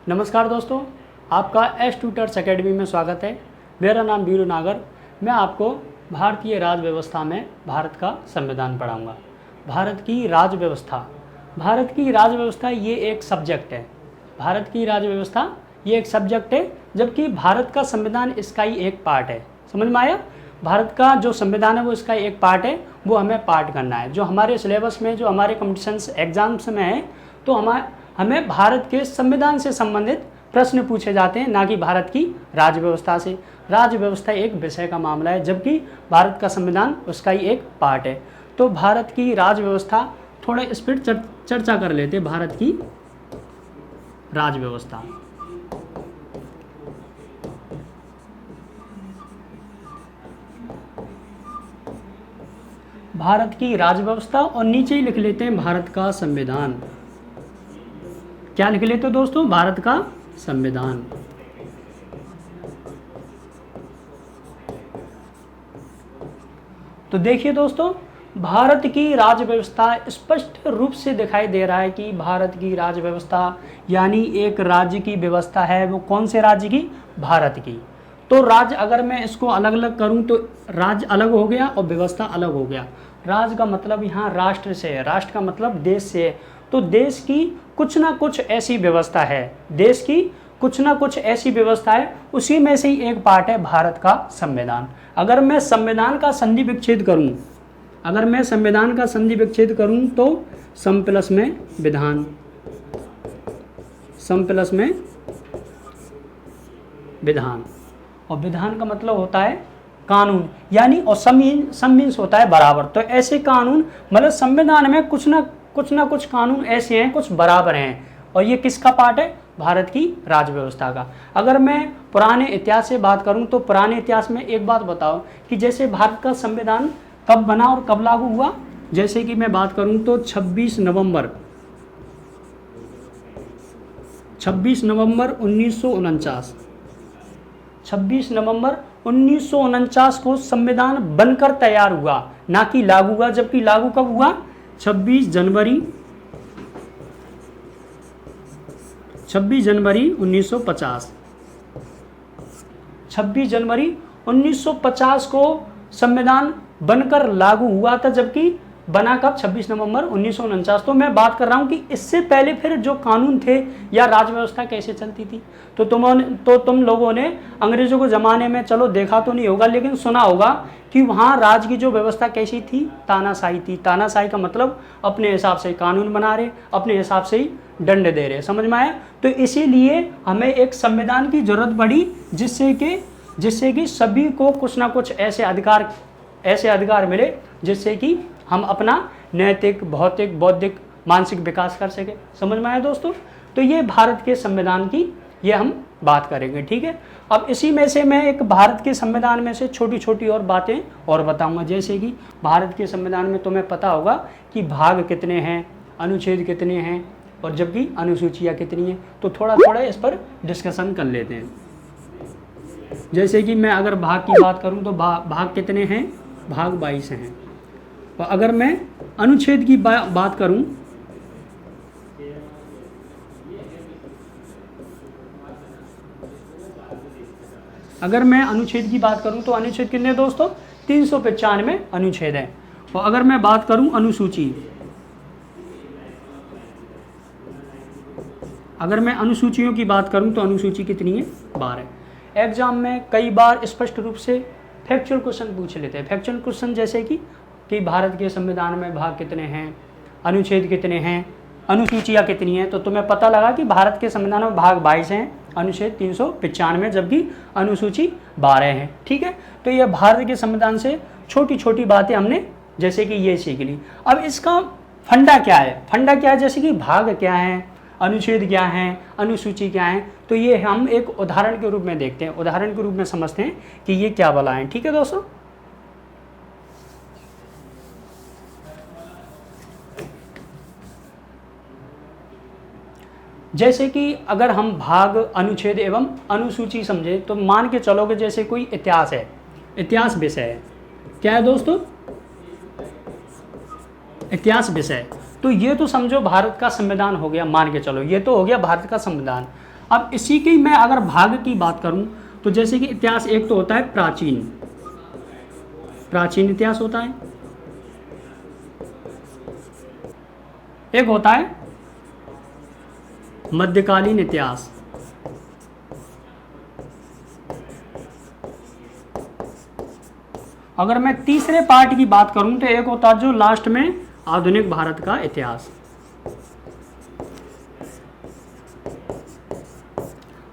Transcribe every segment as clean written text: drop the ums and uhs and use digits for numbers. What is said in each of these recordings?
नमस्कार दोस्तों, आपका एस ट्यूटर्स अकेडमी में स्वागत है। मेरा नाम वीरू नागर। मैं आपको भारतीय राज व्यवस्था में भारत का संविधान पढ़ाऊंगा। भारत की राज व्यवस्था ये एक सब्जेक्ट है। भारत की राज व्यवस्था ये एक सब्जेक्ट है, जबकि भारत का संविधान इसका ही एक पार्ट है। समझ में आया? भारत का जो संविधान है वो इसका एक पार्ट है, वो हमें पार्ट करना है। जो हमारे सिलेबस में, जो हमारे कॉम्पिटिशन्स एग्जाम्स में है, तो हमें भारत के संविधान से संबंधित प्रश्न पूछे जाते हैं, ना कि भारत की राज्य व्यवस्था से। राज्य व्यवस्था एक विषय का मामला है, जबकि भारत का संविधान उसका ही एक पार्ट है। तो भारत की राज्य व्यवस्था थोड़ा इस पर चर्चा कर लेते हैं। भारत की राज्य व्यवस्था, भारत की राज्य व्यवस्था, और नीचे ही लिख लेते हैं भारत का संविधान। क्या लिख लेते हो दोस्तों? भारत का संविधान। तो देखिए दोस्तों, भारत की राज्य व्यवस्था स्पष्ट रूप से दिखाई दे रहा है कि भारत की राज्य व्यवस्था यानी एक राज्य की व्यवस्था है। वो कौन से राज्य की? भारत की। तो राज्य अगर मैं इसको अलग अलग करूं तो राज्य अलग हो गया और व्यवस्था अलग हो गया। राज्य का मतलब यहाँ राष्ट्र से है, राष्ट्र का मतलब देश से है। तो देश की कुछ ना कुछ ऐसी व्यवस्था है, देश की कुछ ना कुछ ऐसी व्यवस्था है, उसी में से ही एक पार्ट है भारत का संविधान। अगर मैं संविधान का संधि विच्छेद करूं, अगर मैं संविधान का संधि विच्छेद करूं तो सम प्लस में विधान, सम प्लस में विधान, और विधान का मतलब होता है कानून, यानी, और सम मीन्स होता है बराबर। तो ऐसे कानून, मतलब संविधान में कुछ ना कुछ कानून ऐसे हैं, कुछ बराबर हैं, और ये किसका पार्ट है? भारत की राज्य व्यवस्था का। अगर मैं पुराने इतिहास से बात करूं तो पुराने इतिहास में एक बात बताओ कि जैसे भारत का संविधान कब बना और कब लागू हुआ। जैसे कि मैं बात करूं तो 26 नवंबर 1949, 26 नवंबर 1949 को संविधान बनकर तैयार हुआ, ना कि लागू हुआ। जबकि लागू कब हुआ? 26 जनवरी 1950। 26 जनवरी 1950 को संविधान बनकर लागू हुआ था, जबकि बना कब? 26 नवंबर 1949। तो मैं बात कर रहा हूं कि इससे पहले फिर जो कानून थे या राज्य व्यवस्था कैसे चलती थी। तो तुम लोगों ने अंग्रेजों के ज़माने में, चलो देखा तो नहीं होगा, लेकिन सुना होगा कि वहाँ राज्य की जो व्यवस्था कैसी थी? तानाशाही थी। तानाशाही का मतलब अपने हिसाब से कानून बना रहे, अपने हिसाब से ही दंड दे रहे। समझ में आया? तो इसीलिए हमें एक संविधान की जरूरत पड़ी, जिससे कि सभी को कुछ ना कुछ ऐसे अधिकार मिले, जिससे कि हम अपना नैतिक, भौतिक, बौद्धिक, मानसिक विकास कर सके। समझ में आया दोस्तों? तो ये भारत के संविधान की ये हम बात करेंगे, ठीक है। अब इसी में से मैं एक भारत के संविधान में से छोटी छोटी और बातें और बताऊंगा। जैसे कि भारत के संविधान में तुम्हें पता होगा कि भाग कितने हैं, अनुच्छेद कितने हैं, और जबकि अनुसूचियाँ कितनी हैं। तो थोड़ा थोड़ा इस पर डिस्कशन कर लेते हैं। जैसे कि मैं अगर भाग की बात करूं तो भाग कितने हैं? भाग 22 हैं। और अगर मैं अनुच्छेद की बात करूं, तो अनुच्छेद कितने दोस्तों? 395 अनुच्छेद हैं। और अगर मैं बात करूं अगर मैं अनुसूचियों की बात करूं तो अनुसूची कितनी है? 12। एग्जाम में कई बार स्पष्ट रूप से फैक्चुअल क्वेश्चन पूछ लेते हैं। फैक्चुअल क्वेश्चन जैसे कि भारत के संविधान में भाग कितने हैं, अनुच्छेद कितने हैं, अनुसूचियाँ कितनी हैं। तो तुम्हें पता लगा कि भारत के संविधान में भाग 22 हैं, अनुच्छेद 395, जबकि अनुसूची 12 है, ठीक है। तो ये भारत के संविधान से छोटी छोटी बातें हमने जैसे कि ये सीख ली। अब इसका फंडा क्या है? जैसे कि भाग क्या है, अनुच्छेद क्या है, अनुसूची क्या है। तो ये हम एक उदाहरण के रूप में देखते हैं, उदाहरण के रूप में समझते हैं कि ये क्या बला है, ठीक है दोस्तों। जैसे कि अगर हम भाग, अनुच्छेद एवं अनुसूची समझे, तो मान के चलोगे जैसे कोई इतिहास है, इतिहास विषय है। क्या है दोस्तों? इतिहास विषय। तो ये तो समझो भारत का संविधान हो गया, मान के चलो ये तो हो गया भारत का संविधान। अब इसी की मैं अगर भाग की बात करूं तो जैसे कि इतिहास एक तो होता है प्राचीन, प्राचीन इतिहास होता है, एक होता है मध्यकालीन इतिहास, अगर मैं तीसरे पार्ट की बात करूं तो एक होता है जो लास्ट में आधुनिक भारत का इतिहास,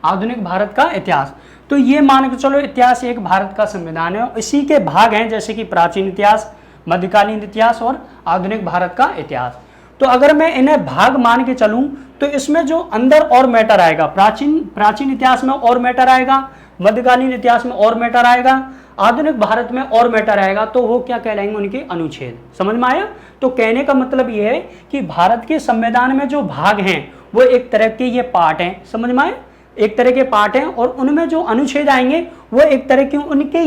आधुनिक भारत का इतिहास। तो ये मान के चलो इतिहास एक भारत का संविधान है, इसी के भाग हैं जैसे कि प्राचीन इतिहास, मध्यकालीन इतिहास और आधुनिक भारत का इतिहास। तो अगर मैं इन्हें भाग मान के चलूं तो इसमें जो अंदर और मैटर आएगा, प्राचीन इतिहास में और मैटर आएगा, मध्यकालीन इतिहास में और मैटर आएगा, आधुनिक भारत में और मैटर आएगा, तो वो क्या कहलाएंगे, उनके अनुच्छेद। समझ में आया? तो कहने का मतलब ये है कि भारत के संविधान में जो भाग हैं वो एक तरह के ये पार्ट हैं, समझ में आए, एक तरह के पार्ट हैं, और उनमें जो अनुच्छेद आएंगे वो एक तरह के उनके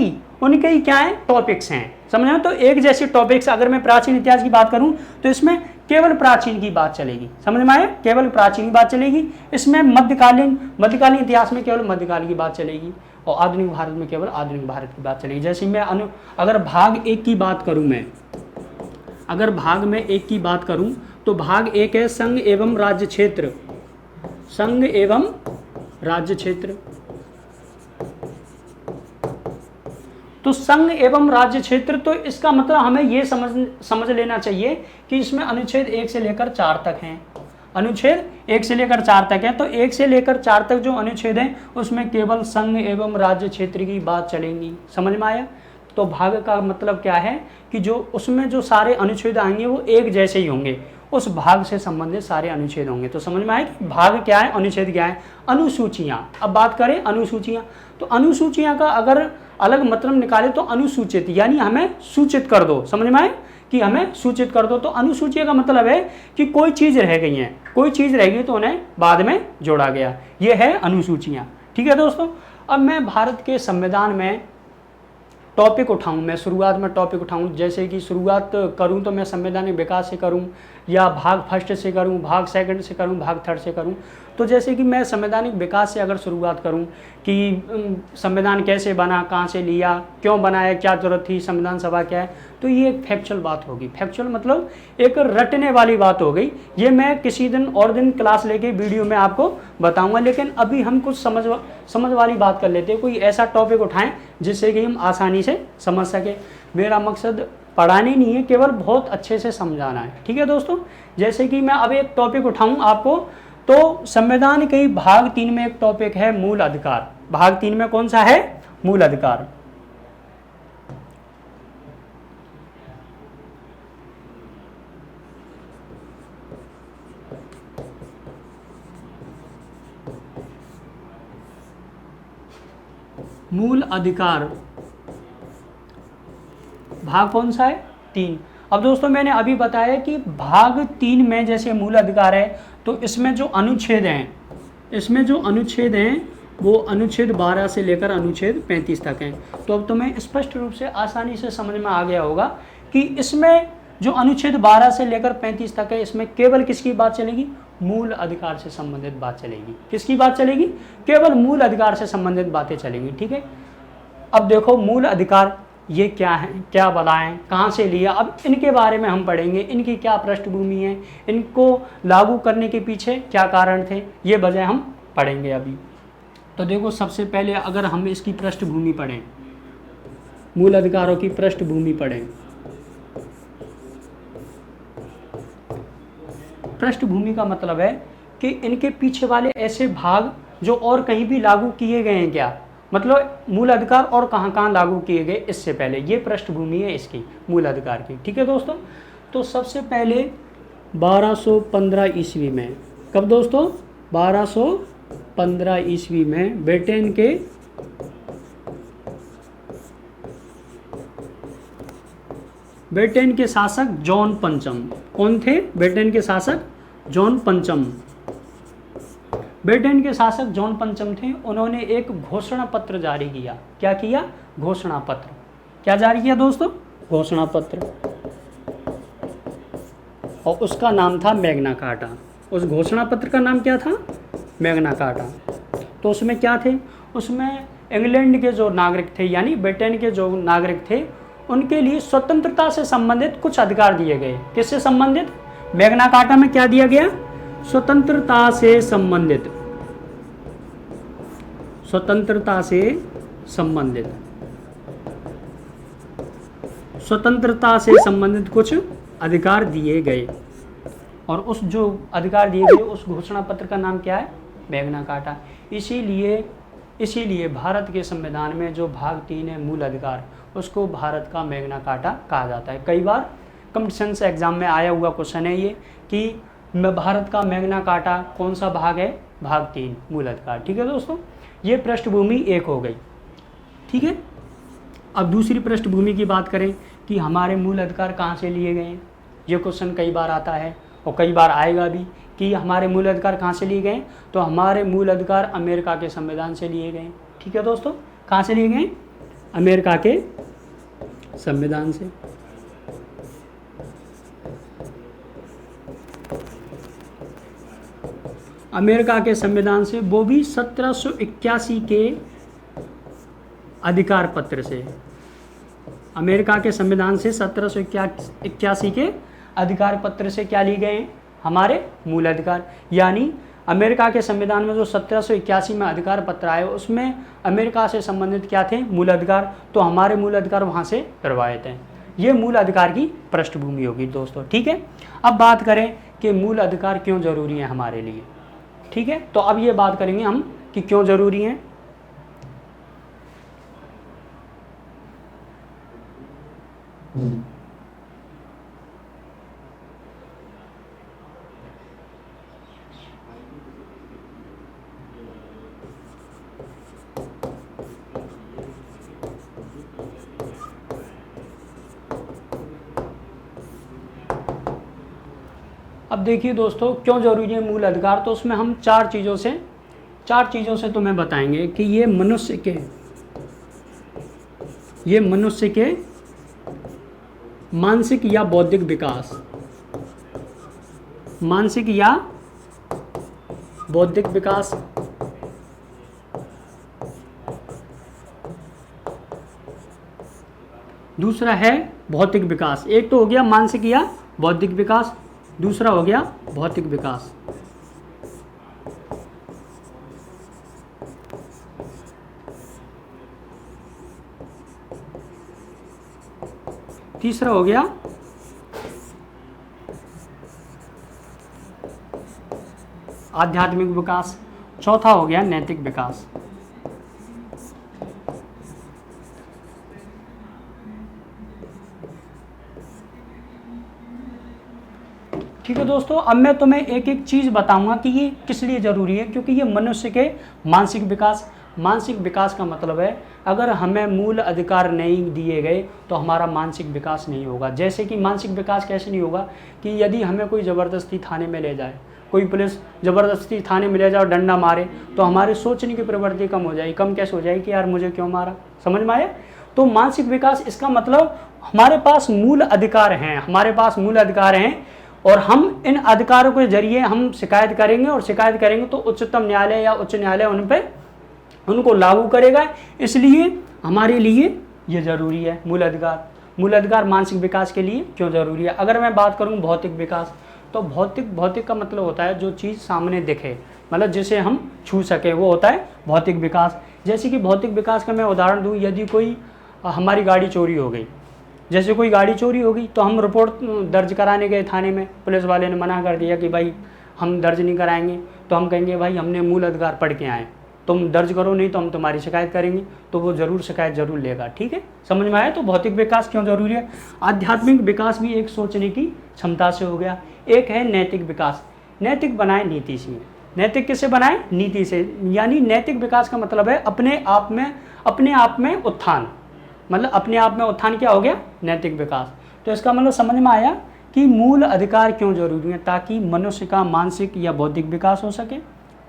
ही क्या है, टॉपिक्स हैं। समझ में? तो एक जैसे टॉपिक्स, अगर मैं प्राचीन इतिहास की बात करूं तो इसमें केवल प्राचीन की बात चलेगी, समझ में आया, केवल प्राचीन की बात चलेगी। इसमें मध्यकालीन इतिहास में केवल मध्यकाल की बात चलेगी, और आधुनिक भारत में केवल आधुनिक भारत की बात चलेगी। जैसे मैं अगर भाग एक की बात करूं, मैं अगर भाग में एक की बात करूं तो भाग एक है संघ एवं राज्य क्षेत्र, संघ एवं राज्य क्षेत्र। तो संघ एवं राज्य क्षेत्र, तो इसका मतलब हमें यह समझ लेना चाहिए कि इसमें अनुच्छेद 1 से लेकर 4 तक हैं, अनुच्छेद 1 से लेकर 4 तक है। तो 1 से लेकर 4 तक जो अनुच्छेद हैं उसमें केवल संघ एवं राज्य क्षेत्र की बात चलेंगी। समझ में आया? तो भाग का मतलब क्या है कि जो उसमें जो सारे अनुच्छेद आएंगे वो एक जैसे ही होंगे, उस भाग से संबंधित सारे अनुच्छेद होंगे। तो समझ में आया कि भाग क्या है, अनुच्छेद क्या है। अनुसूचियां, अब बात करें अनुसूचियां, तो अनुसूचियां का अगर अलग मतलब निकाले तो अनुसूचित, यानी हमें सूचित कर दो। समझ में आए कि हमें सूचित कर दो। तो अनुसूची का मतलब है कि कोई चीज रह गई है, कोई चीज रह गई तो उन्हें बाद में जोड़ा गया, ये है अनुसूचियां। ठीक है दोस्तों, अब मैं भारत के संविधान में टॉपिक उठाऊं, मैं शुरुआत में टॉपिक उठाऊं, जैसे कि शुरुआत करूं तो मैं संवैधानिक विकास से करूं, या भाग फर्स्ट से करूं, भाग सेकंड से करूं, भाग थर्ड से करूं। तो जैसे कि मैं संवैधानिक विकास से अगर शुरुआत करूं कि संविधान कैसे बना, कहां से लिया, क्यों बनाया, क्या जरूरत थी, संविधान सभा क्या है, तो ये एक फैक्चुअल बात होगी। फैक्चुअल मतलब एक रटने वाली बात हो गई। ये मैं किसी दिन और दिन क्लास लेके वीडियो में आपको बताऊंगा, लेकिन अभी हम कुछ समझ वाली बात कर लेते हैं। कोई ऐसा टॉपिक उठाएं जिससे कि हम आसानी से समझ सके। मेरा मकसद पढ़ाने नहीं है, केवल बहुत अच्छे से समझाना है। ठीक है दोस्तों, जैसे कि मैं अब एक टॉपिक उठाऊं आपको, तो संविधान के भाग 3 में एक टॉपिक है मूल अधिकार। भाग 3 में कौन सा है? मूल अधिकार। मूल अधिकार भाग कौन सा है? 3। अब दोस्तों मैंने अभी बताया कि भाग 3 में जैसे मूल अधिकार है, तो इसमें जो अनुच्छेद हैं वो अनुच्छेद 12 से लेकर अनुच्छेद 35 तक हैं। तो अब तुम्हें स्पष्ट रूप से आसानी से समझ में आ गया होगा कि इसमें जो अनुच्छेद 12 से लेकर 35 तक है, इसमें केवल किसकी बात चलेगी? मूल अधिकार से संबंधित बात चलेगी। किसकी बात चलेगी? केवल मूल अधिकार से संबंधित बातें चलेंगी। ठीक है, अब देखो मूल अधिकार ये क्या है, क्या बनाएं, कहाँ से लिया, अब इनके बारे में हम पढ़ेंगे। इनकी क्या पृष्ठभूमि है, इनको लागू करने के पीछे क्या कारण थे, ये वजह हम पढ़ेंगे अभी। तो देखो सबसे पहले अगर हम इसकी पृष्ठभूमि पढ़ें, मूल अधिकारों की पृष्ठभूमि पढ़ें। पृष्ठभूमि का मतलब है कि इनके पीछे वाले ऐसे भाग जो और कहीं भी लागू किए गए हैं क्या, मतलब मूल अधिकार और कहाँ कहाँ लागू किए गए इससे पहले, ये पृष्ठभूमि है इसकी मूल अधिकार की। ठीक है दोस्तों, तो सबसे पहले 1215 ईस्वी में, कब दोस्तों? 1215 ईस्वी में ब्रिटेन के शासक जॉन पंचम, कौन थे? ब्रिटेन के शासक जॉन पंचम। ब्रिटेन के शासक जॉन पंचम थे। उन्होंने एक घोषणा पत्र जारी किया। क्या किया? घोषणा पत्र। क्या जारी किया दोस्तों? घोषणा पत्र। और उसका नाम था मैग्ना कार्टा। उस घोषणा पत्र का नाम क्या था? Magna carta. तो उसमें क्या थे, उसमें इंग्लैंड के जो नागरिक थे यानी ब्रिटेन के जो नागरिक थे उनके लिए स्वतंत्रता से संबंधित कुछ अधिकार दिए गए। किससे संबंधित? मैग्ना कार्टा में क्या दिया गया? स्वतंत्रता से संबंधित, स्वतंत्रता से संबंधित, स्वतंत्रता से संबंधित कुछ अधिकार दिए गए। और उस जो अधिकार दिए गए उस घोषणा पत्र का नाम क्या है? Magna carta. इसीलिए भारत के संविधान में जो भाग 3 है मूल अधिकार, उसको भारत का मैग्ना कार्टा कहा जाता है। कई बार कंपटीशन से एग्जाम में आया हुआ क्वेश्चन है ये कि भारत का मैग्ना कार्टा कौन सा भाग है? भाग 3 मूल अधिकार। ठीक है दोस्तों, ये पृष्ठभूमि 1 हो गई। ठीक है, अब दूसरी पृष्ठभूमि की बात करें कि हमारे मूल अधिकार कहाँ से लिए गए हैं। ये क्वेश्चन कई बार आता है और कई बार आएगा भी कि हमारे मूल अधिकार कहाँ से लिए गए। तो हमारे मूल अधिकार अमेरिका के संविधान से लिए गए। ठीक है दोस्तों, कहाँ से लिए गए? अमेरिका के संविधान से। अमेरिका के संविधान से, वो भी 1781 के अधिकार पत्र से। अमेरिका के संविधान से 1781 के अधिकार पत्र से क्या लिए गए? हमारे मूल अधिकार। यानी अमेरिका के संविधान में जो 1781 में अधिकार पत्र आए उसमें अमेरिका से संबंधित क्या थे? मूल अधिकार। तो हमारे मूल अधिकार वहाँ से प्रभावित हैं। ये मूल अधिकार की पृष्ठभूमि होगी दोस्तों। ठीक है, अब बात करें कि मूल अधिकार क्यों जरूरी है हमारे लिए। ठीक है, तो अब ये बात करेंगे हम कि क्यों जरूरी है। अब देखिए दोस्तों, क्यों जरूरी है मूल अधिकार। तो उसमें हम चार चीज़ों से तुम्हें बताएंगे कि ये मनुष्य के मानसिक या बौद्धिक विकास, मानसिक या बौद्धिक विकास, दूसरा है भौतिक विकास। एक तो हो गया मानसिक या बौद्धिक विकास, दूसरा हो गया भौतिक विकास। तीसरा हो गया आध्यात्मिक विकास, चौथा हो गया नैतिक विकास। ठीक है दोस्तों, अब मैं तुम्हें एक एक चीज़ बताऊंगा कि ये किस लिए ज़रूरी है। क्योंकि ये मनुष्य के मानसिक विकास का मतलब है अगर हमें मूल अधिकार नहीं दिए गए तो हमारा मानसिक विकास नहीं होगा। जैसे कि मानसिक विकास कैसे नहीं होगा कि यदि हमें कोई ज़बरदस्ती थाने में ले जाए, कोई पुलिस ज़बरदस्ती थाने में ले जाए और डंडा मारे, तो हमारे सोचने की प्रवृत्ति कम हो जाएगी। कम कैसे हो जाएगी कि यार मुझे क्यों मारा। समझ में आया? तो मानसिक विकास, इसका मतलब हमारे पास मूल अधिकार हैं, हमारे पास मूल अधिकार हैं और हम इन अधिकारों के जरिए हम शिकायत करेंगे और शिकायत करेंगे तो उच्चतम न्यायालय या उच्च न्यायालय उन पर उनको लागू करेगा। इसलिए हमारे लिए ये ज़रूरी है मूल अधिकार मानसिक विकास के लिए क्यों ज़रूरी है। अगर मैं बात करूँ भौतिक विकास, तो भौतिक का मतलब होता है जो चीज़ सामने दिखे, मतलब जिसे हम छू सकें, वो होता है भौतिक विकास। जैसे कि भौतिक विकास का मैं उदाहरण दूँ, यदि कोई हमारी गाड़ी चोरी हो गई, जैसे कोई गाड़ी चोरी हो गई तो हम रिपोर्ट दर्ज कराने गए थाने में, पुलिस वाले ने मना कर दिया कि भाई हम दर्ज नहीं कराएंगे। तो हम कहेंगे भाई हमने मूल अधिकार पढ़ के आए, तुम दर्ज करो नहीं तो हम तुम्हारी शिकायत करेंगे। तो वो ज़रूर शिकायत ज़रूर लेगा। ठीक है, समझ में आया? तो भौतिक विकास क्यों ज़रूरी है। आध्यात्मिक विकास भी एक सोचने की क्षमता से हो गया। एक है नैतिक विकास, नैतिक बनाए नीति से। नैतिक किससे बनाए? नीति से। यानी नैतिक विकास का मतलब है अपने आप में उत्थान, मतलब अपने आप में उत्थान क्या हो गया? नैतिक विकास। तो इसका मतलब समझ में आया कि मूल अधिकार क्यों जरूरी है, ताकि मनुष्य का मानसिक या बौद्धिक विकास हो सके,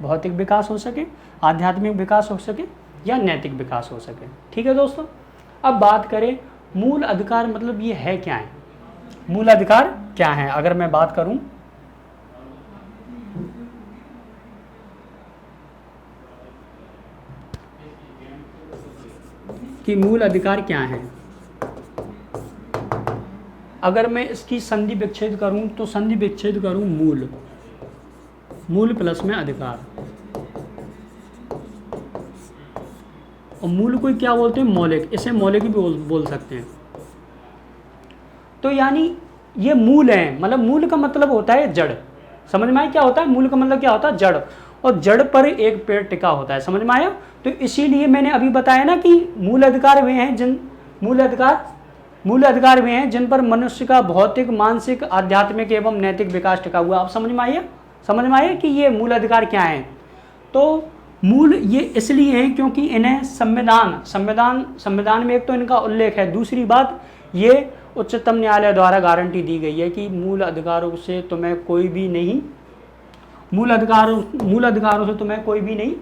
भौतिक विकास हो सके, आध्यात्मिक विकास हो सके या नैतिक विकास हो सके। ठीक है दोस्तों, अब बात करें मूल अधिकार मतलब ये है क्या है, मूल अधिकार क्या है। अगर मैं बात करूं कि मूल अधिकार क्या हैं। अगर मैं इसकी संधि विच्छेद करूं तो संधि विच्छेद करूं मूल, मूल प्लस में अधिकार, और मूल को क्या बोलते हैं, मौलिक, इसे मौलिक भी बोल सकते हैं। तो यानी ये मूल है, मतलब मूल का मतलब होता है जड़, समझ में आया क्या होता है मूल का मतलब, क्या होता है जड़, और जड़ पर एक पेड़ टिका होता है, समझ में आया। तो इसीलिए मैंने अभी बताया ना कि मूल अधिकार वे हैं जिन मूल अधिकार वे हैं जिन पर मनुष्य का भौतिक, मानसिक, आध्यात्मिक एवं नैतिक विकास टिका हुआ। आप समझ में आया कि ये मूल अधिकार क्या है। तो मूल ये इसलिए हैं क्योंकि इन्हें संविधान में एक तो इनका उल्लेख है, दूसरी बात ये उच्चतम न्यायालय द्वारा गारंटी दी गई है कि मूल अधिकारों से तुम्हें कोई भी नहीं, मूल अधिकारों से तुम्हें कोई भी नहीं,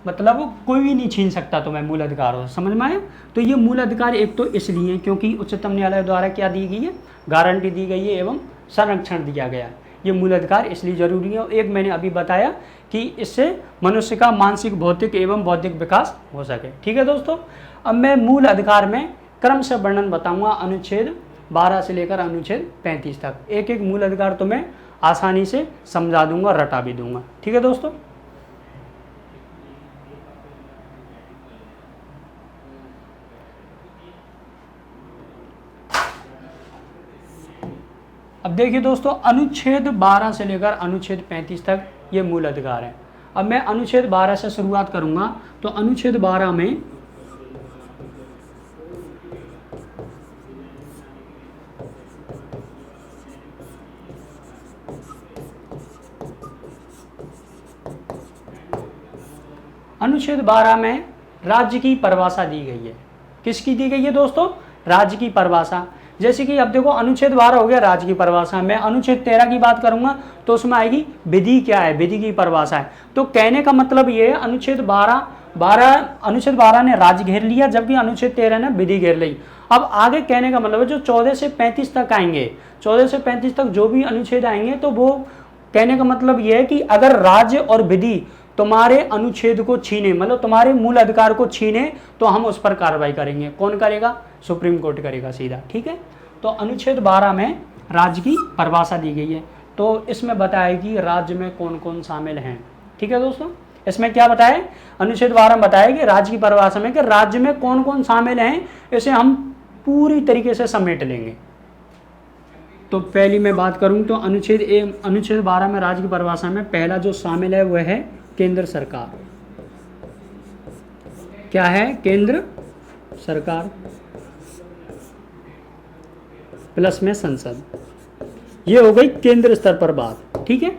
मतलब कोई भी नहीं छीन सकता तुम्हें मूल अधिकारों से, समझ में आया। तो ये मूल अधिकार एक तो इसलिए क्योंकि उच्चतम न्यायालय द्वारा क्या दी गई है, गारंटी दी गई है एवं संरक्षण दिया गया है। ये मूल अधिकार इसलिए जरूरी है। एक मैंने अभी बताया कि इससे मनुष्य का मानसिक, भौतिक एवं बौद्धिक विकास हो सके। ठीक है दोस्तों, अब मैं मूल अधिकार में क्रम से वर्णन बताऊंगा, अनुच्छेद 12 से लेकर अनुच्छेद 35 तक। एक एक मूल अधिकार तो मैं आसानी से समझा दूंगा, रटा भी दूंगा। ठीक है दोस्तों, अब देखिए दोस्तों, अनुच्छेद 12 से लेकर अनुच्छेद 35 तक ये मूल अधिकार है। अब मैं अनुच्छेद 12 से शुरुआत करूंगा। तो अनुच्छेद 12 में राज्य की परिभाषा दी गई है। किसकी दी गई है दोस्तों, राज्य की परिभाषा। जैसे कि अब देखो, अनुच्छेद 12 हो गया राज्य की परिभाषा। मैं अनुच्छेद 13 की बात करूंगा तो उसमें आएगी विधि क्या है, विधि की परिभाषा है। तो कहने का मतलब ये है, अनुच्छेद 12 ने राज्य घेर लिया, जबकि अनुच्छेद 13 ने विधि घेर ली। अब आगे कहने का मतलब है जो 14 से 35 तक आएंगे, 14 से 35 तक जो भी अनुच्छेद आएंगे, तो वो कहने का मतलब ये है कि अगर राज्य और विधि तुम्हारे अनुच्छेद को छीने, मतलब तुम्हारे मूल अधिकार को छीने, तो हम उस पर कार्रवाई करेंगे। कौन करेगा, सुप्रीम कोर्ट करेगा सीधा। ठीक है, तो अनुच्छेद 12 में राज्य की परिभाषा दी गई है। तो इसमें बताया कि राज्य में कौन कौन शामिल हैं। ठीक है दोस्तों, इसमें क्या बताया, अनुच्छेद 12 में बताया कि राज्य की परिभाषा में कि राज्य में कौन कौन शामिल हैं, इसे हम पूरी तरीके से समेट लेंगे। तो पहली मैं बात करूं तो अनुच्छेद 12 में राज्य की परिभाषा में पहला जो शामिल है वह है केंद्र सरकार। क्या है, केंद्र सरकार प्लस में संसद। ये हो गई केंद्र स्तर पर बात। ठीक है,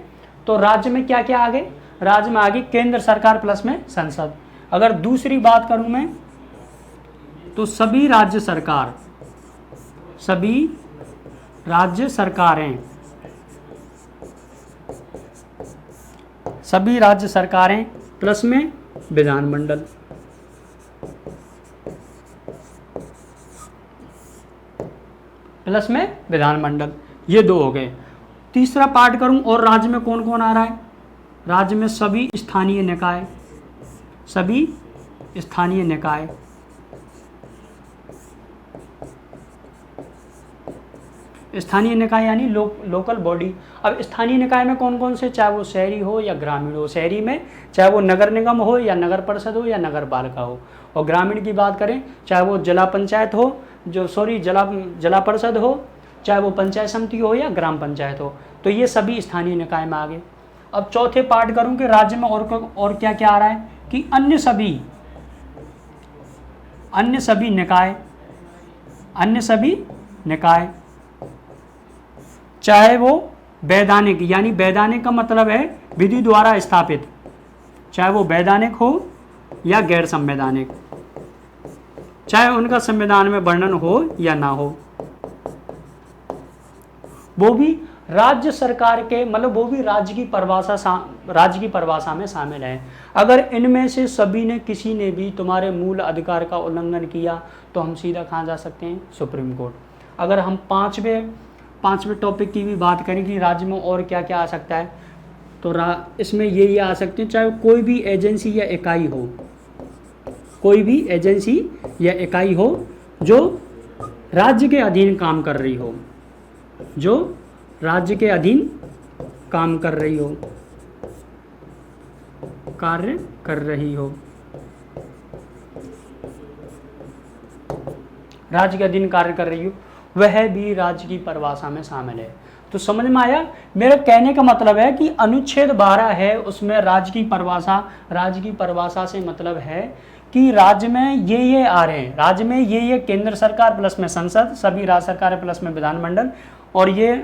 तो राज्य में क्या क्या आ गए, राज्य में आ गई केंद्र सरकार प्लस में संसद। अगर दूसरी बात करूं मैं तो सभी राज्य सरकारें प्लस में विधानमंडल। ये दो हो गए। तीसरा पार्ट करूं और राज्य में कौन कौन आ रहा है, राज्य में सभी स्थानीय निकाय, स्थानीय निकाय यानी लोकल बॉडी। अब स्थानीय निकाय में कौन कौन से, चाहे वो शहरी हो या ग्रामीण हो, शहरी में चाहे वो नगर निगम हो या नगर परिषद हो या नगर पालिका हो, और ग्रामीण की बात करें चाहे वो जिला पंचायत हो, जिला परिषद हो, चाहे वो पंचायत समिति हो या ग्राम पंचायत हो। तो ये सभी स्थानीय निकाय में आ गए। अब चौथे पार्ट करूं कि राज्य में और क्या क्या आ रहा है, कि अन्य सभी निकाय, चाहे वो वैधानिक, यानी वैधानिक का मतलब है विधि द्वारा स्थापित, चाहे वो वैधानिक हो या गैर संवैधानिक, चाहे उनका संविधान में वर्णन हो या ना हो, वो भी राज्य सरकार के, मतलब वो भी राज्य की परिभाषा में शामिल है। अगर इनमें से सभी ने, किसी ने भी तुम्हारे मूल अधिकार का उल्लंघन किया तो हम सीधा कहाँ जा सकते हैं, सुप्रीम कोर्ट। अगर हम पांचवें टॉपिक की भी बात करें कि राज्य में और क्या क्या आ सकता है, तो इसमें ये आ सकते हैं, चाहे कोई भी एजेंसी या इकाई हो, कोई भी एजेंसी या इकाई हो जो राज्य के अधीन काम कर रही हो, जो राज्य के अधीन काम कर रही हो, कार्य कर रही हो, राज्य के अधीन कार्य कर रही हो, वह भी राज्य की परिभाषा में शामिल है। तो समझ में आया? मेरे कहने का मतलब है कि अनुच्छेद 12 है, उसमें राज्य की परिभाषा से मतलब है कि राज्य में ये आ रहे हैं, राज्य में ये केंद्र सरकार प्लस में संसद, सभी राज्य सरकार प्लस में विधानमंडल, और ये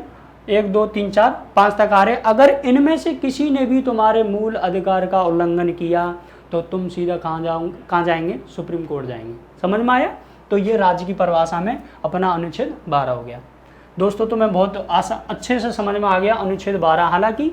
1 2 3 4 5 तक आ रहे। अगर इनमें से किसी ने भी तुम्हारे मूल अधिकार का उल्लंघन किया तो तुम सीधा कहाँ जाएंगे? सुप्रीम कोर्ट जाएंगे। समझ में आया? तो ये राज्य की परिभाषा में अपना अनुच्छेद 12 हो गया। दोस्तों तो मैं बहुत अच्छे से समझ में आ गया अनुच्छेद 12। हालांकि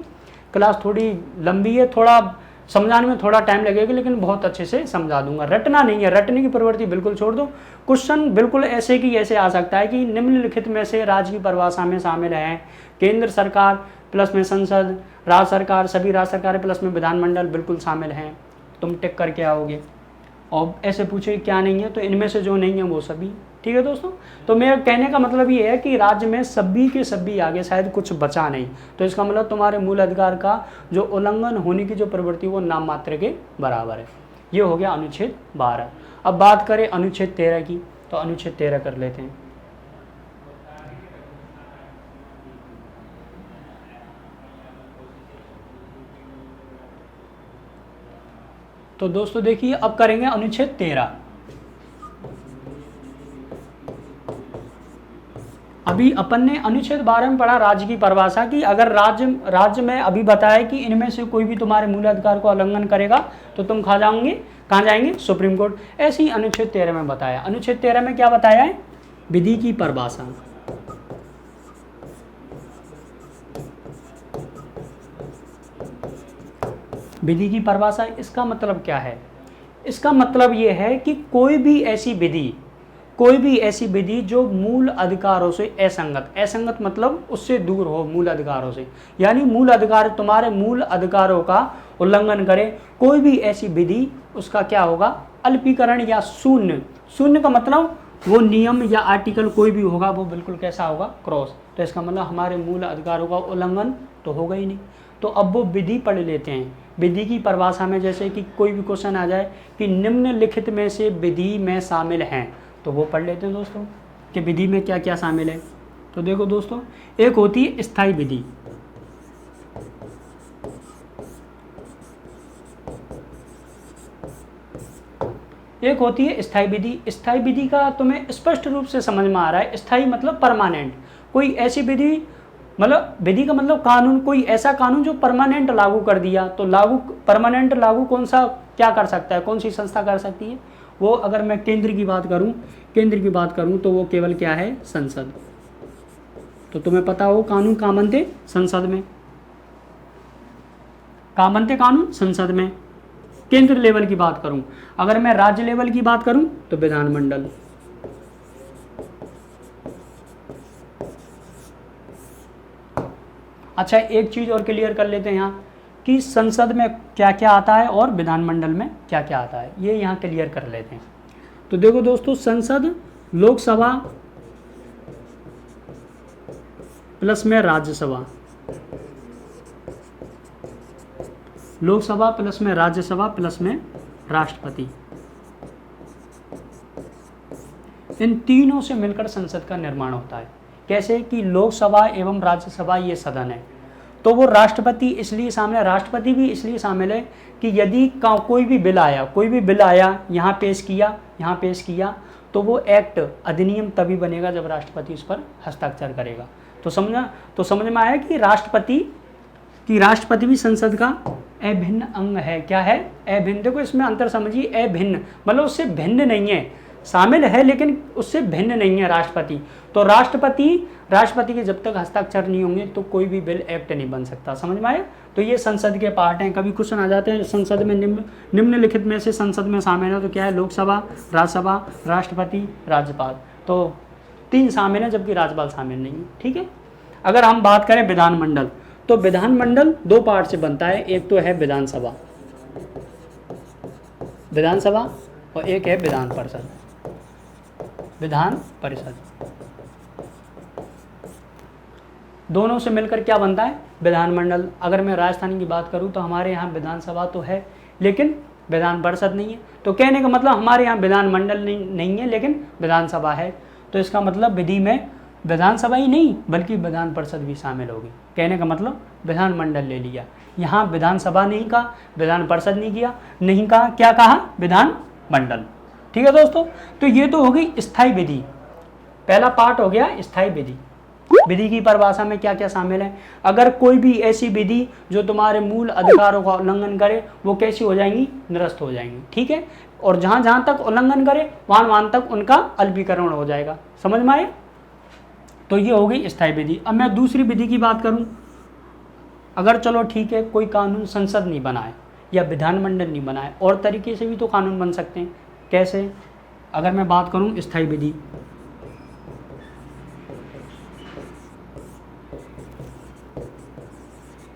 क्लास थोड़ी लंबी है, थोड़ा समझाने में थोड़ा टाइम लगेगा, लेकिन बहुत अच्छे से समझा दूंगा। रटना नहीं है, रटने की प्रवृत्ति बिल्कुल छोड़ दो। क्वेश्चन बिल्कुल ऐसे की ऐसे आ सकता है कि निम्नलिखित में से राज्य की परिभाषा में शामिल है केंद्र सरकार प्लस में संसद, राज्य सरकार, सभी राज्य सरकारें प्लस में विधानमंडल बिल्कुल शामिल हैं, तुम टिक करके आओगे। और ऐसे पूछे क्या नहीं है, तो इनमें से जो नहीं है वो सभी। ठीक है दोस्तों, तो मेरा कहने का मतलब ये है कि राज्य में सभी के सभी आगे, शायद कुछ बचा नहीं, तो इसका मतलब तुम्हारे मूल अधिकार का जो उल्लंघन होने की जो प्रवृत्ति वो नाम मात्र के बराबर है। ये हो गया अनुच्छेद 12। अब बात करें अनुच्छेद 13 की, तो अनुच्छेद 13 कर लेते हैं। तो दोस्तों देखिए, अब करेंगे अनुच्छेद 13। अभी अपन ने अनुच्छेद 12 में पढ़ा राज्य की परिभाषा की। अगर राज्य में अभी बताया कि इनमें से कोई भी तुम्हारे मूल अधिकार को उल्लंघन करेगा तो तुम कहाँ जाएंगे? Supreme court. ऐसे ही अनुच्छेद 13 में बताया। अनुच्छेद 13 में क्या बताया है? विधि की परिभाषा। विधि की परिभाषा, इसका मतलब क्या है? इसका मतलब ये है कि कोई भी ऐसी विधि जो मूल अधिकारों से असंगत मतलब उससे दूर हो मूल अधिकारों से, यानी मूल अधिकार, तुम्हारे मूल अधिकारों का उल्लंघन करे कोई भी ऐसी विधि, उसका क्या होगा? अल्पीकरण या शून्य का मतलब वो नियम या आर्टिकल कोई भी होगा वो बिल्कुल कैसा होगा? क्रॉस। तो इसका मतलब हमारे मूल अधिकारों का उल्लंघन तो होगा ही नहीं। तो अब वो विधि पढ़ लेते हैं। विधि की परिभाषा में जैसे कि कोई भी क्वेश्चन आ जाए कि निम्नलिखित में से विधि में शामिल हैं, तो वो पढ़ लेते हैं दोस्तों कि विधि में क्या क्या शामिल है। तो देखो दोस्तों, एक होती है स्थायी विधि। एक होती है स्थायी विधि। स्थायी विधि का तुम्हें स्पष्ट रूप से समझ में आ रहा है। स्थायी मतलब परमानेंट। कोई ऐसी विधि, मतलब विधि का मतलब कानून, कोई ऐसा कानून जो परमानेंट लागू कर दिया। तो परमानेंट लागू कौन सा क्या कर सकता है? कौन सी संस्था कर सकती है? वो अगर मैं केंद्र की बात करूं तो वो केवल क्या है? संसद। तो तुम्हें पता हो कानून कहाँ बनते? संसद में। कहाँ बनते कानून? संसद में। केंद्र लेवल की बात करूं, अगर मैं राज्य लेवल की बात करूं तो विधानमंडल। अच्छा, एक चीज और क्लियर कर लेते हैं यहाँ कि संसद में क्या क्या आता है और विधानमंडल में क्या क्या आता है, ये यहाँ क्लियर कर लेते हैं। तो देखो दोस्तों, संसद लोकसभा प्लस में राज्यसभा, लोकसभा प्लस में राज्यसभा प्लस में राष्ट्रपति, इन तीनों से मिलकर संसद का निर्माण होता है। कैसे कि लोकसभा एवं राज्यसभा ये सदन है, तो वो राष्ट्रपति इसलिए शामिल है, राष्ट्रपति भी इसलिए शामिल है कि यदि कोई भी बिल आया यहाँ पेश किया तो वो एक्ट अधिनियम तभी बनेगा जब राष्ट्रपति उस पर हस्ताक्षर करेगा। तो समझ में आया कि राष्ट्रपति भी संसद का अभिन्न अंग है। क्या है? अभिन्न। देखो इसमें अंतर समझिए, अभिन्न मतलब उससे भिन्न नहीं है, शामिल है लेकिन उससे भिन्न नहीं है राष्ट्रपति। तो राष्ट्रपति के जब तक हस्ताक्षर नहीं होंगे तो कोई भी बिल एक्ट नहीं बन सकता। समझ में आया? तो ये संसद के पार्ट हैं। कभी क्वेश्चन आ जाते हैं संसद में निम्नलिखित में से संसद में शामिल है, तो क्या है? लोकसभा, राज्यसभा, राष्ट्रपति, राज्यपाल। तो 3 शामिल है जबकि राज्यपाल शामिल नहीं है। ठीक है। अगर हम बात करें विधानमंडल, तो विधानमंडल 2 पार्ट से बनता है। एक तो है विधानसभा और एक है विधान परिषद। विधान परिषद दोनों से मिलकर क्या बनता है? विधानमंडल। अगर मैं राजस्थान की बात करूं तो हमारे यहाँ विधानसभा तो है लेकिन विधान परिषद नहीं है। तो कहने का मतलब हमारे यहाँ विधानमंडल नहीं है लेकिन विधानसभा है। तो इसका मतलब विधि में विधानसभा ही नहीं बल्कि विधान परिषद भी शामिल होगी। कहने का मतलब विधानमंडल ले लिया, यहाँ विधानसभा नहीं कहा, विधान परिषद नहीं कहा, क्या कहा? विधानमंडल। ठीक है दोस्तों, तो ये तो हो गई स्थायी विधि। पहला पार्ट हो गया स्थायी विधि। विधि की परिभाषा में क्या क्या शामिल है? अगर कोई भी ऐसी विधि जो तुम्हारे मूल अधिकारों का उल्लंघन करे वो कैसी हो जाएंगी? निरस्त हो जाएंगी। ठीक है, और जहां जहां तक उल्लंघन करे वहां तक उनका अल्पीकरण हो जाएगा। समझ में आया? तो ये हो गई स्थायी विधि। अब मैं दूसरी विधि की बात करूं, अगर चलो ठीक है कोई कानून संसद नहीं बनाए या विधानमंडल नहीं बनाए, और तरीके से भी तो कानून बन सकते हैं। कैसे? अगर मैं बात करूं स्थायी विधि,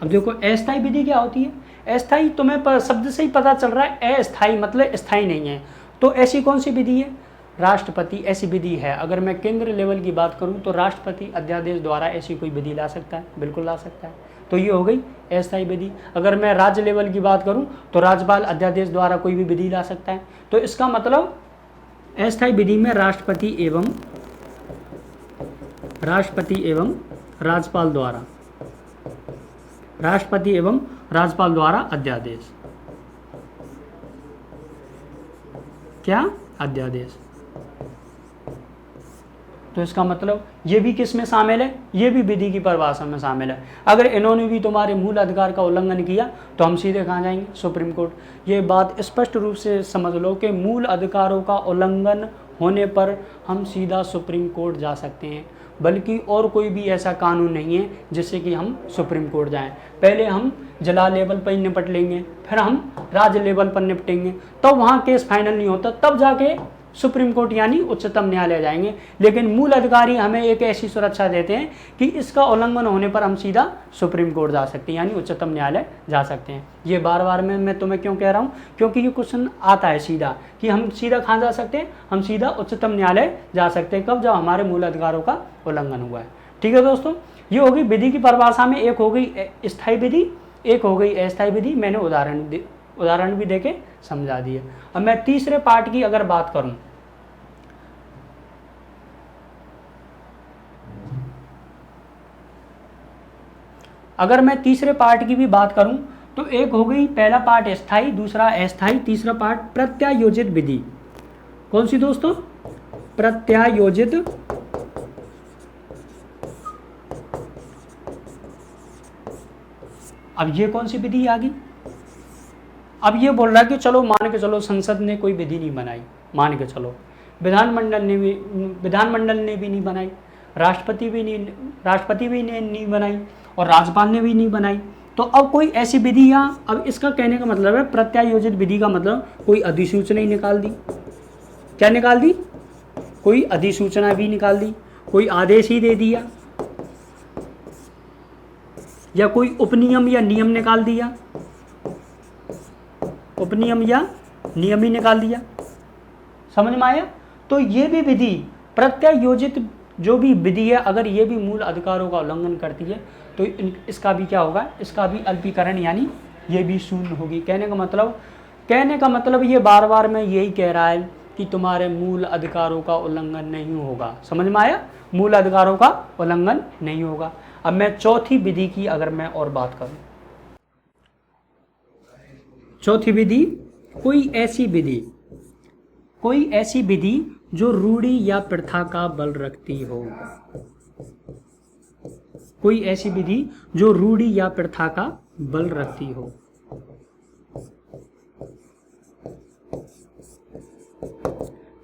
अब देखो अस्थायी विधि क्या होती है? अस्थायी तुम्हें शब्द से ही पता चल रहा है, अस्थायी मतलब स्थायी नहीं है। तो ऐसी कौन सी विधि है? राष्ट्रपति ऐसी विधि है। अगर मैं केंद्र लेवल की बात करूं तो राष्ट्रपति अध्यादेश द्वारा ऐसी कोई विधि ला सकता है, बिल्कुल ला सकता है। तो ये हो गई अस्थायी विधि। अगर मैं राज्य लेवल की बात करूं तो राज्यपाल अध्यादेश द्वारा कोई भी विधि ला सकता है। तो इसका मतलब अस्थायी विधि में राष्ट्रपति एवं राज्यपाल द्वारा अध्यादेश, क्या? अध्यादेश। तो इसका मतलब ये भी किस में शामिल है? ये भी विधि की परिभाषा में शामिल है। अगर इन्होंने भी तुम्हारे मूल अधिकार का उल्लंघन किया तो हम सीधे कहाँ जाएंगे? Supreme court. ये बात स्पष्ट रूप से समझ लो कि मूल अधिकारों का उल्लंघन होने पर हम सीधा सुप्रीम कोर्ट जा सकते हैं, बल्कि और कोई भी ऐसा कानून नहीं है जिससे कि हम सुप्रीम कोर्ट जाएं। पहले हम जिला लेवल पर निपट लेंगे, फिर हम राज्य लेवल पर निपटेंगे, तो वहाँ केस फाइनल नहीं होता, तब जाके सुप्रीम कोर्ट यानी उच्चतम न्यायालय जाएंगे। लेकिन मूल अधिकारी हमें एक ऐसी सुरक्षा देते हैं कि इसका उल्लंघन होने पर हम सीधा सुप्रीम कोर्ट जा सकते हैं यानी उच्चतम न्यायालय जा सकते हैं। ये बार बार मैं तुम्हें क्यों कह रहा हूँ? क्योंकि ये क्वेश्चन आता है सीधा कि हम सीधा कहाँ जा सकते हैं? हम सीधा उच्चतम न्यायालय जा सकते हैं। कब? जब हमारे मूल अधिकारों का उल्लंघन हुआ है। ठीक है दोस्तों, ये हो गई विधि की परिभाषा में। एक हो गई स्थायी विधि, एक हो गई अस्थायी विधि। मैंने उदाहरण भी देके समझा दिए। अब मैं तीसरे पार्ट की अगर बात करूं, अगर मैं तीसरे पार्ट की भी बात करूं तो एक हो गई, पहला पार्ट स्थायी, दूसरा अस्थायी, तीसरा पार्ट प्रत्यायोजित विधि। कौन सी दोस्तों? प्रत्यायोजित। अब ये कौन सी विधि आ गई? अब ये बोल रहा है कि चलो मान के चलो संसद ने कोई विधि नहीं बनाई, मान के चलो विधानमंडल ने भी नहीं बनाई, राष्ट्रपति भी नहीं बनाई और राज्यपाल ने भी नहीं बनाई। तो अब कोई ऐसी विधि या, अब इसका कहने का मतलब है प्रत्यायोजित विधि का मतलब कोई अधिसूचना ही निकाल दी। क्या निकाल दी? कोई अधिसूचना भी निकाल दी, कोई आदेश ही दे दिया, या कोई उपनियम या नियम निकाल दिया, उपनियम या नियम ही निकाल दिया। समझ में आया? तो ये भी विधि, प्रत्यायोजित जो भी विधि है, अगर ये भी मूल अधिकारों का उल्लंघन करती है तो इसका भी क्या होगा? इसका भी अल्पीकरण यानी ये भी शून्य होगी। कहने का मतलब ये बार बार मैं यही कह रहा है कि तुम्हारे मूल अधिकारों का उल्लंघन नहीं होगा। समझ में आया? मूल अधिकारों का उल्लंघन नहीं होगा। अब मैं चौथी विधि की अगर मैं और बात करूं, चौथी विधि, कोई ऐसी विधि जो रूढ़ि या प्रथा का बल रखती हो। कोई ऐसी विधि जो रूढ़ि या प्रथा का बल रखती हो।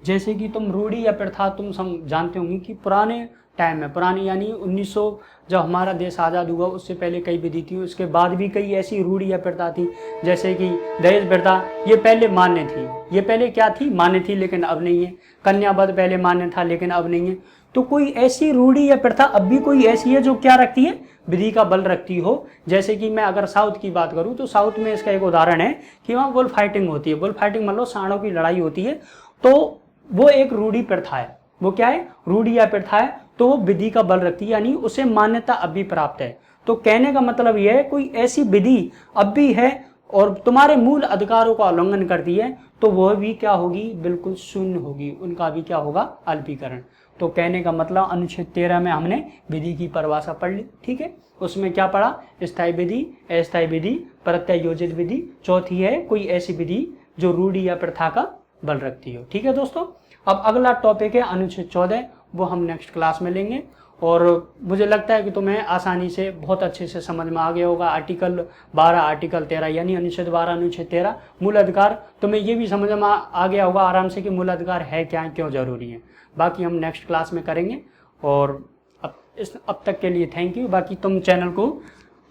जैसे कि तुम रूढ़ि या प्रथा तुम जानते होंगे कि पुराने टाइम में, पुरानी यानी 1900 जब हमारा देश आज़ाद हुआ उससे पहले कई विधि थी, उसके बाद भी कई ऐसी रूढ़ि या प्रथा थी। जैसे कि दहेज प्रथा, ये पहले मान्य थी, ये पहले क्या थी? मान्य थी, लेकिन अब नहीं है। कन्यावध पहले मान्य था लेकिन अब नहीं है। तो कोई ऐसी रूढ़ि या प्रथा अब भी कोई ऐसी है जो क्या रखती है? विधि का बल रखती हो। जैसे कि मैं अगर साउथ की बात करूं तो साउथ में इसका एक उदाहरण है कि वहाँ बुल फाइटिंग होती है। बुल फाइटिंग मतलब सांडों की लड़ाई होती है, तो वो एक रूढ़ी प्रथा है। वो क्या है? रूढ़ी या प्रथा है, तो वो विधि का बल रखती है, यानी उसे मान्यता अब भी प्राप्त है। तो कहने का मतलब यह है कोई ऐसी विधि अब भी है और तुम्हारे मूल अधिकारों का उल्लंघन करती है, तो वह भी क्या होगी? बिल्कुल शून्य होगी, उनका भी क्या होगा? अल्पीकरण। तो कहने का मतलब अनुच्छेद 13 में हमने विधि की परिभाषा पढ़ ली, ठीक है। उसमें क्या पढ़ा? स्थायी विधि, अस्थायी विधि, प्रत्यायोजित विधि, चौथी है कोई ऐसी विधि जो रूढ़ी या प्रथा का बल रखती हो, ठीक है दोस्तों। अब अगला टॉपिक है अनुच्छेद 14, वो हम नेक्स्ट क्लास में लेंगे। और मुझे लगता है कि तुम्हें आसानी से बहुत अच्छे से समझ में आ गया होगा। आर्टिकल 12, आर्टिकल 13 यानी अनुच्छेद 12, अनुच्छेद 13 मूल अधिकार, तुम्हें ये भी समझ में आ गया होगा आराम से कि मूल अधिकार है क्या, क्यों जरूरी है। बाकी हम नेक्स्ट क्लास में करेंगे। और अब तक के लिए थैंक यू। बाकी तुम चैनल को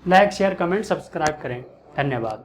लाइक, शेयर, कमेंट, सब्सक्राइब करें। धन्यवाद।